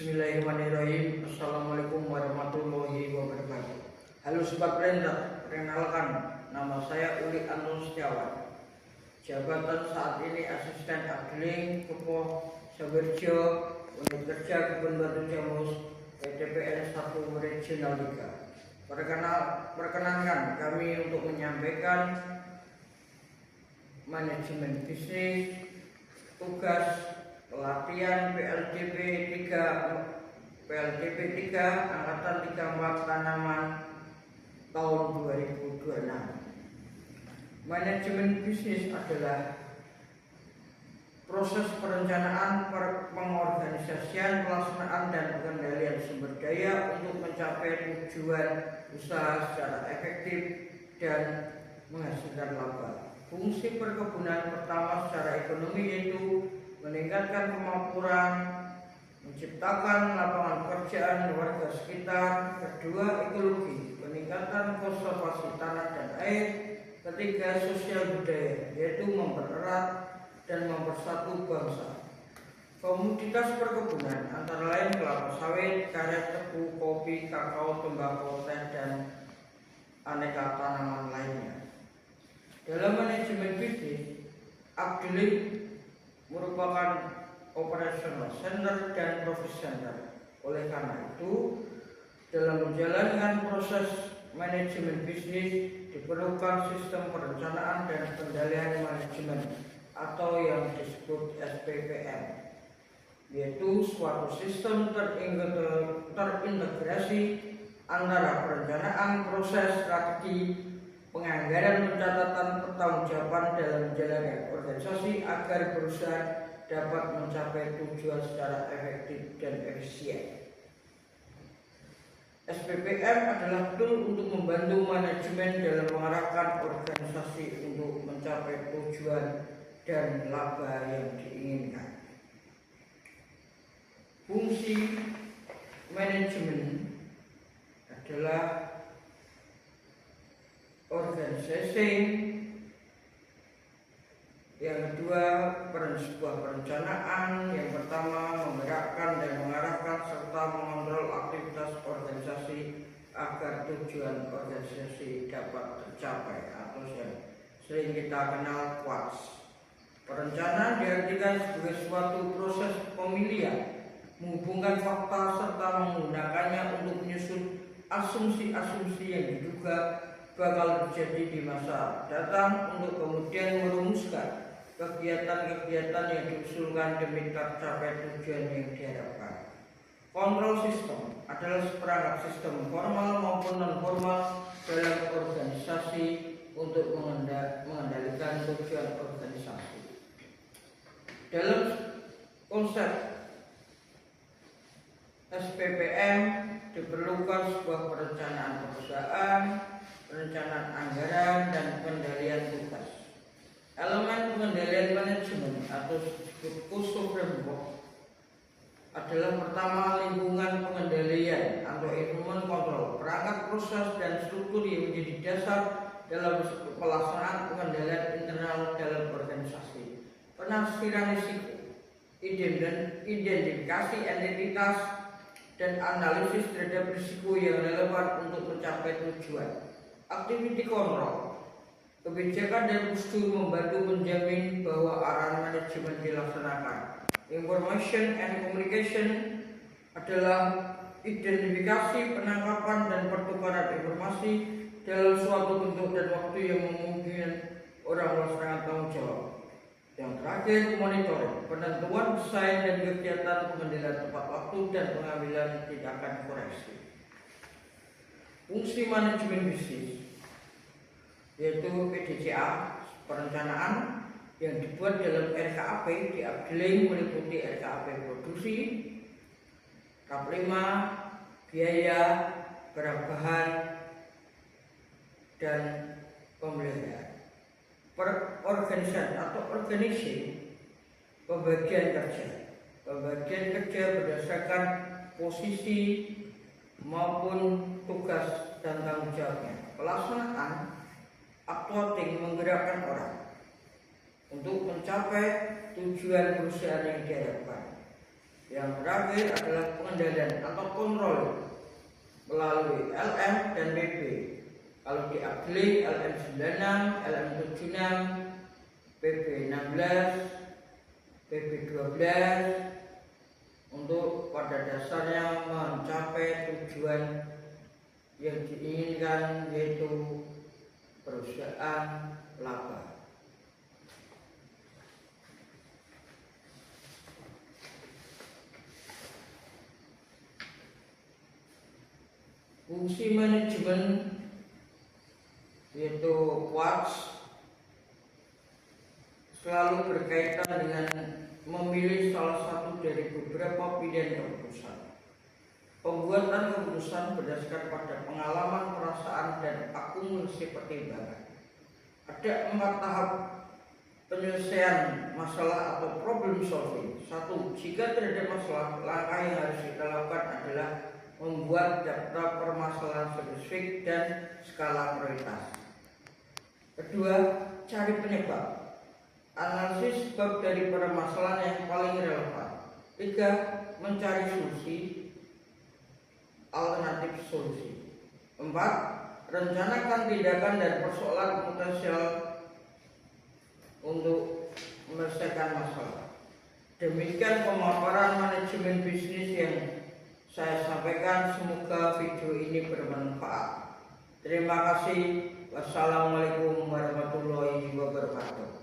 Bismillahirrahmanirrahim. Assalamualaikum warahmatullahi wabarakatuh. Halo Sobat Blender, perkenalkan nama saya Uli Anton Setiawan. Jabatan saat ini Asisten Adling Kepo Sabirjo, Unit Kerja Kebun Batu Jamus, PTPN 1 Regional 3. Perkenankan kami untuk menyampaikan manajemen bisnis, tugas pelatihan PLDP 3 Angkatan 34 Tanaman tahun 2026. Manajemen bisnis adalah proses perencanaan, pengorganisasian, pelaksanaan dan pengendalian sumber daya untuk mencapai tujuan usaha secara efektif dan menghasilkan laba. Fungsi perkebunan pertama secara ekonomi yaitu meningkatkan kemakmuran, menciptakan lapangan pekerjaan warga sekitar. Kedua, ekologi, peningkatan konservasi tanah dan air. Ketiga, sosial budaya, yaitu mempererat dan mempersatu bangsa. Komoditas perkebunan antara lain kelapa sawit, karet, tebu, kopi, kakao, tembakau, teh, dan aneka tanaman lainnya. Dalam manajemen bisnis, Adling merupakan operational center dan profit center. Oleh karena itu, dalam menjalankan proses manajemen bisnis diperlukan sistem perencanaan dan kendalian manajemen atau yang disebut SPPM, yaitu suatu sistem terintegrasi antara perencanaan, proses, strategi, penganggaran, pencatatan, pertanggungjawaban dalam menjalankan organisasi agar perusahaan dapat mencapai tujuan secara efektif dan efisien. SPPM adalah tool untuk membantu manajemen dalam mengarahkan organisasi untuk mencapai tujuan dan laba yang diinginkan. Fungsi manajemen adalah organisasi, yang kedua sebuah perencanaan, yang pertama menggerakkan dan mengarahkan serta mengontrol aktivitas organisasi agar tujuan organisasi dapat tercapai atau yang sering kita kenal QUATS. Perencanaan diartikan sebagai suatu proses pemilihan, menghubungkan fakta serta menggunakannya untuk menyusun asumsi-asumsi yang diduga bakal terjadi di masa datang untuk kemudian merumuskan kegiatan-kegiatan yang diusulkan demi tercapai tujuan yang diharapkan. Kontrol sistem adalah seperangkat sistem formal maupun non-formal dalam organisasi untuk mengendalikan tujuan organisasi. Dalam konsep SPPM diperlukan sebuah perencanaan perusahaan, perencanaan anggaran, dan pengendalian tugas. Elemen pengendalian manajemen atau disebut COSO framework adalah pertama, lingkungan pengendalian atau environment control, perangkat proses dan struktur yang menjadi dasar dalam pelaksanaan pengendalian internal dalam organisasi. Penafsiran risiko, identifikasi entitas, dan analisis terhadap risiko yang relevan untuk mencapai tujuan. Activity control, kebijakan dan prosedur membantu menjamin bahwa arahan manajemen dilaksanakan. Information and communication adalah identifikasi, penangkapan, dan pertukaran informasi dalam suatu bentuk dan waktu yang memungkinkan orang melaksanakan tanggung jawab. Yang terakhir, monitoring, penentuan desain dan kegiatan pengendalian tepat waktu dan pengambilan tindakan koreksi. Fungsi manajemen bisnis yaitu PDCA, perencanaan yang dibuat dalam RKAP di Adling meliputi RKAP produksi, KAP 5, biaya, barang bahan, dan pemeliharaan. Organisasi atau organizing, pembagian kerja berdasarkan posisi maupun tugas dan tanggung jawabnya. Pelaksanaan, uploading, menggerakkan orang untuk mencapai tujuan perusahaan yang diharapkan. Yang terakhir adalah pengendalian atau kontrol melalui LM dan PP. Kalau diadili LM 96, LM 76, PP 16, PP 12 untuk pada dasarnya mencapai tujuan yang diinginkan, yaitu perusahaan laba. Fungsi manajemen yaitu QUARTZ selalu berkaitan dengan memilih salah satu dari beberapa pilihan keputusan. Pembuatan keputusan berdasarkan pada pengalaman, perasaan, dan akumulasi pertimbangan. Ada 4 tahap penyelesaian masalah atau problem solving. 1. Jika tidak ada masalah, langkah yang harus kita lakukan adalah membuat daftar permasalahan spesifik dan skala prioritas. Kedua, cari penyebab. Analisis sebab dari permasalahan yang paling relevan. 3. Mencari solusi, alternatif solusi. 4. Rencanakan tindakan dan persoalan potensial untuk menyelesaikan masalah. Demikian pemaparan manajemen bisnis yang saya sampaikan. Semoga video ini bermanfaat. Terima kasih. Wassalamualaikum warahmatullahi wabarakatuh.